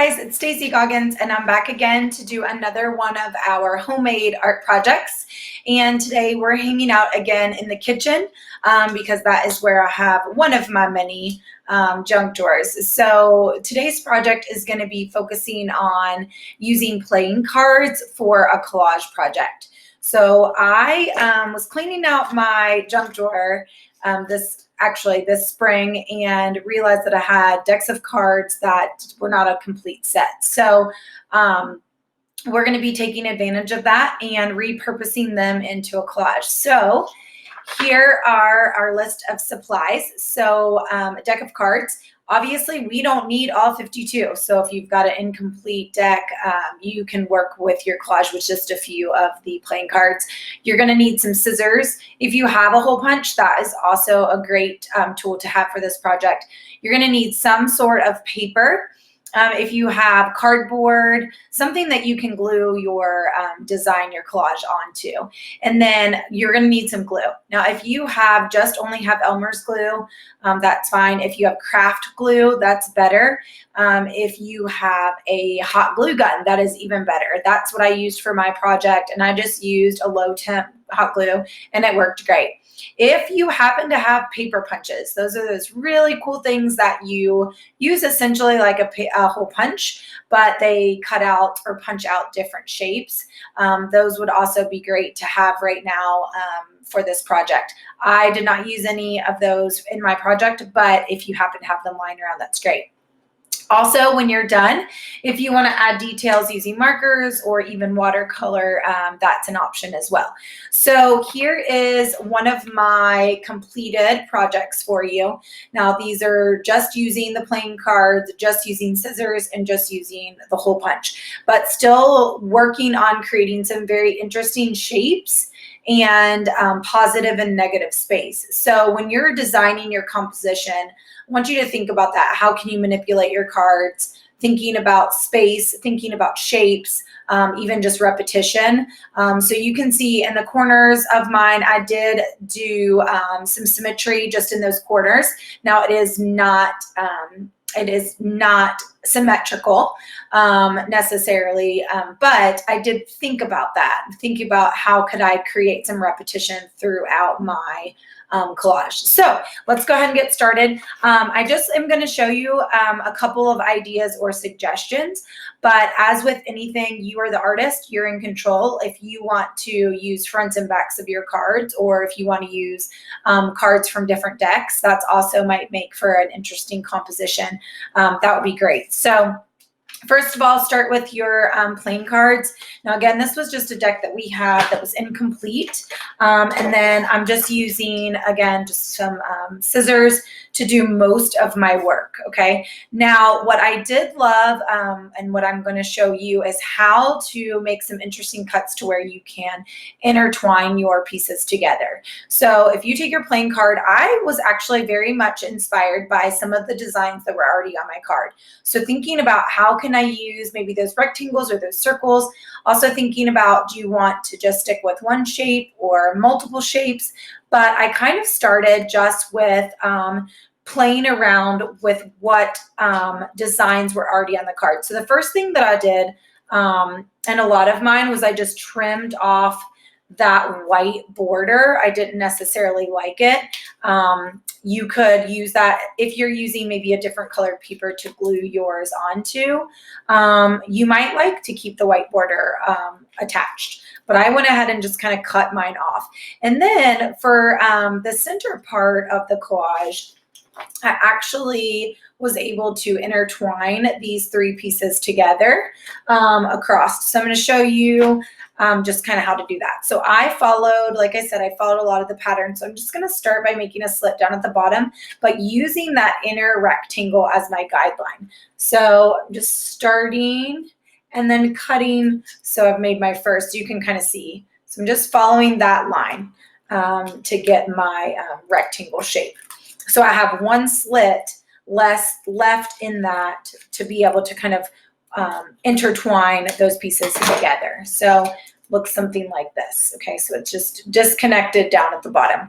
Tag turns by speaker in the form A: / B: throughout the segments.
A: guys, it's Stacy Goggins, and I'm back again to do another one of our homemade art projects. And today we're hanging out again in the kitchen because that is where I have one of my many junk drawers. So today's project is going to be focusing on using playing cards for a collage project. So I was cleaning out my junk drawer this spring and realized that I had decks of cards that were not a complete set. So we're going to be taking advantage of that and repurposing them into a collage. So here are our list of supplies. So a deck of cards. Obviously, we don't need all 52. So if you've got an incomplete deck, you can work with your collage with just a few of the playing cards. You're going to need some scissors. If you have a hole punch, that is also a great tool to have for this project. You're going to need some sort of paper. If you have cardboard, something that you can glue your design, your collage onto. And then you're going to need some glue. Now, if you only have Elmer's glue, that's fine. If you have craft glue, that's better. If you have a hot glue gun, that is even better. That's what I used for my project, and I just used a low temp hot glue, and it worked great. If you happen to have paper punches, those are those really cool things that you use essentially like a hole punch, but they cut out or punch out different shapes. Those would also be great to have right now for this project. I did not use any of those in my project, but if you happen to have them lying around, that's great. Also, when you're done, if you want to add details using markers or even watercolor, that's an option as well. So here is one of my completed projects for you. Now, these are just using the playing cards, just using scissors, and just using the hole punch, but still working on creating some very interesting shapes and positive and negative space. So when you're designing your composition, I want you to think about that. How can you manipulate your cards? Thinking about space, thinking about shapes, even just repetition. So you can see in the corners of mine, I did do some symmetry just in those corners. Now it is not symmetrical necessarily, but I did think about that. Think about how could I create some repetition throughout my collage. So let's go ahead and get started. I just am going to show you a couple of ideas or suggestions, but as with anything, you are the artist, you're in control. If you want to use fronts and backs of your cards, or if you want to use cards from different decks, that's also might make for an interesting composition. That would be great. So first of all, start with your playing cards. Now again, this was just a deck that we had that was incomplete. And then I'm just using, again, just some scissors to do most of my work, okay? Now, what I did love and what I'm gonna show you is how to make some interesting cuts to where you can intertwine your pieces together. So if you take your playing card, I was actually very much inspired by some of the designs that were already on my card. So thinking about how can I use maybe those rectangles or those circles. Also thinking about, do you want to just stick with one shape or multiple shapes? But I kind of started just with playing around with what designs were already on the card. So the first thing that I did, and a lot of mine, was I just trimmed off that white border. I didn't necessarily like it. You could use that if you're using maybe a different colored paper to glue yours onto. You might like to keep the white border attached, but I went ahead and just kind of cut mine off. And then for the center part of the collage, I actually was able to intertwine these three pieces together across. So I'm going to show you just kind of how to do that. So I followed, like I said, I followed a lot of the patterns. So I'm just going to start by making a slit down at the bottom, but using that inner rectangle as my guideline. So I'm just starting and then cutting. So I've made my first, you can kind of see. So I'm just following that line to get my rectangle shape. So I have one slit left in that to be able to kind of intertwine those pieces together. So looks something like this. Okay, so it's just disconnected down at the bottom.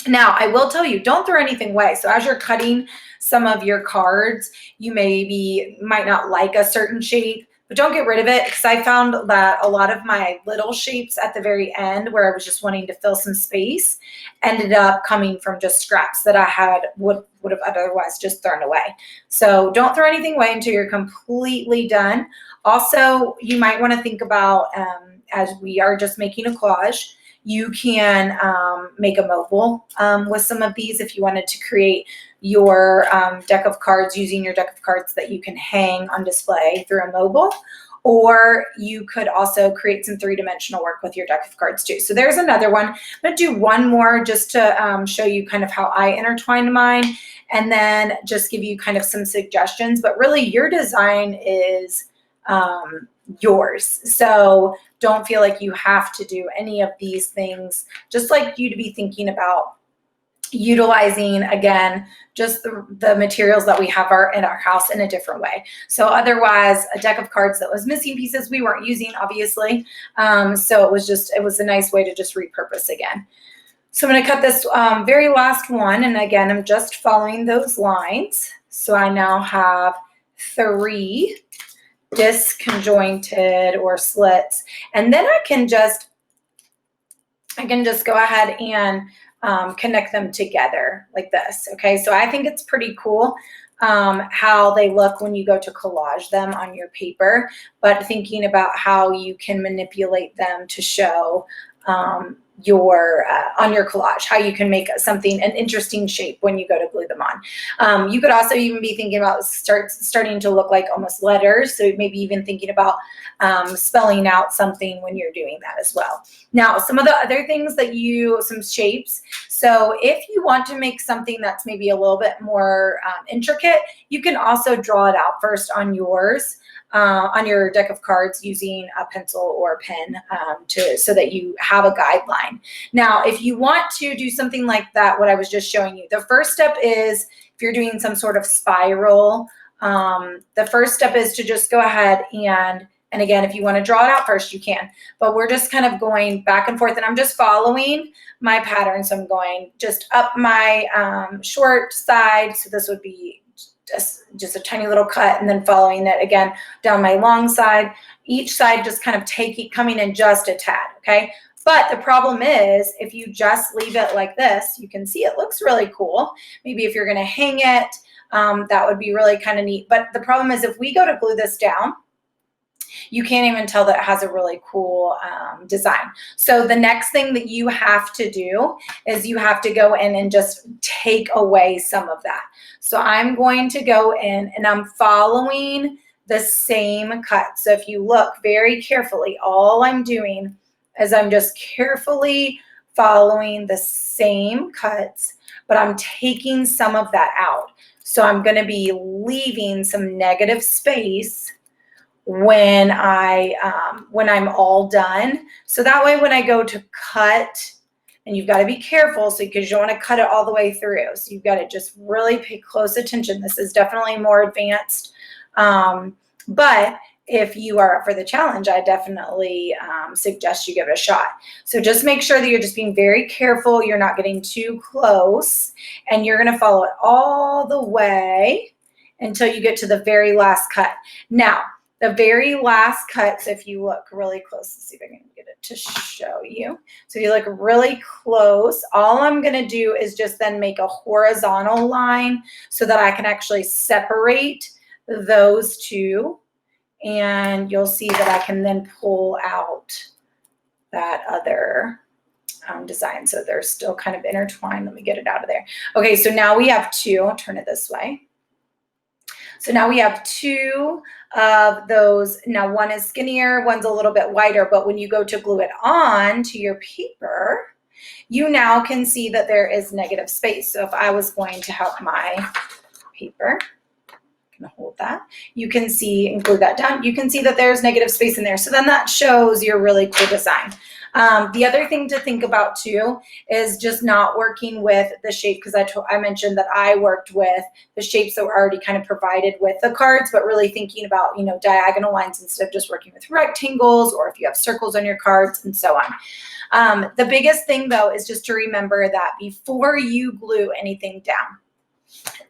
A: Now, I will tell you, don't throw anything away. So as you're cutting some of your cards, you might not like a certain shape, but don't get rid of it, because I found that a lot of my little shapes at the very end, where I was just wanting to fill some space, ended up coming from just scraps that I would have otherwise just thrown away. So don't throw anything away until you're completely done. Also, you might want to think about, as we are just making a collage, you can make a mobile with some of these if you wanted to create your deck of cards using your deck of cards that you can hang on display through a mobile. Or you could also create some three-dimensional work with your deck of cards too. So there's another one. I'm going to do one more just to show you kind of how I intertwined mine, and then just give you kind of some suggestions. But really, your design is yours. So don't feel like you have to do any of these things. Just like you to be thinking about utilizing, again, just the materials that we have in our house in a different way. So otherwise, a deck of cards that was missing pieces we weren't using, obviously. So it was a nice way to just repurpose again. So I'm going to cut this very last one. And again, I'm just following those lines. So I now have 3 disconjointed or slits, and then I can just go ahead and connect them together like this. Okay, so I think it's pretty cool how they look when you go to collage them on your paper, but thinking about how you can manipulate them to show on your collage, how you can make something an interesting shape when you go to glue them on. You could also even be thinking about starting to look like almost letters, so maybe even thinking about spelling out something when you're doing that as well. Now, some of the other things some shapes. So if you want to make something that's maybe a little bit more intricate, you can also draw it out first on yours. On your deck of cards using a pencil or a pen so that you have a guideline. Now, if you want to do something like that, what I was just showing you, the first step is, if you're doing some sort of spiral, the first step is to just go ahead and again, if you want to draw it out first, you can. But we're just kind of going back and forth, and I'm just following my pattern. So I'm going just up my short side. So this would be just a tiny little cut, and then following it again down my long side, each side just kind of coming in just a tad, okay? But the problem is, if you just leave it like this, you can see it looks really cool. Maybe if you're gonna hang it, that would be really kind of neat. But the problem is, if we go to glue this down, you can't even tell that it has a really cool design. So the next thing that you have to do is you have to go in and just take away some of that. So I'm going to go in and I'm following the same cut. So if you look very carefully, all I'm doing is I'm just carefully following the same cuts, but I'm taking some of that out. So I'm going to be leaving some negative space when I'm all done. So that way, when I go to cut, and you've got to be careful, because you don't want to cut it all the way through. So you've got to just really pay close attention. This is definitely more advanced. But if you are up for the challenge, I definitely suggest you give it a shot. So just make sure that you're just being very careful. You're not getting too close, and you're going to follow it all the way until you get to the very last cut. Now, the very last cut, so if you look really close, let's see if I can get it to show you. So if you look really close, all I'm going to do is just then make a horizontal line so that I can actually separate those two. And you'll see that I can then pull out that other design. So they're still kind of intertwined. Let me get it out of there. Okay, so now we have 2. I'll turn it this way. So now we have 2 of those. Now one is skinnier, one's a little bit wider, but when you go to glue it on to your paper, you now can see that there is negative space. So if I was going to have my paper, I'm gonna hold that, you can see, and glue that down, you can see that there's negative space in there. So then that shows your really cool design. The other thing to think about too is just not working with the shape, because I mentioned that I worked with the shapes that were already kind of provided with the cards, but really thinking about, diagonal lines instead of just working with rectangles, or if you have circles on your cards and so on. The biggest thing though is just to remember that before you glue anything down,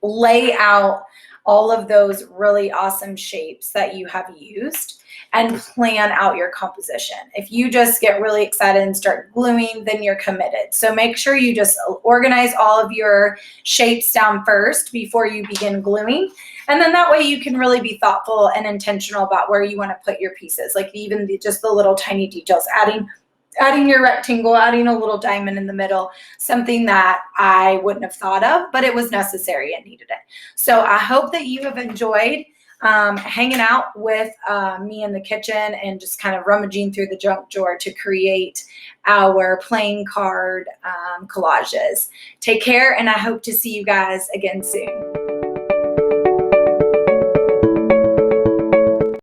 A: lay out all of those really awesome shapes that you have used and plan out your composition. If you just get really excited and start gluing, then you're committed. So make sure you just organize all of your shapes down first before you begin gluing. And then that way you can really be thoughtful and intentional about where you want to put your pieces, like even just the little tiny details, adding your rectangle, adding a little diamond in the middle, something that I wouldn't have thought of, but it was necessary and needed it. So I hope that you have enjoyed hanging out with me in the kitchen and just kind of rummaging through the junk drawer to create our playing card collages. Take care, and I hope to see you guys again soon.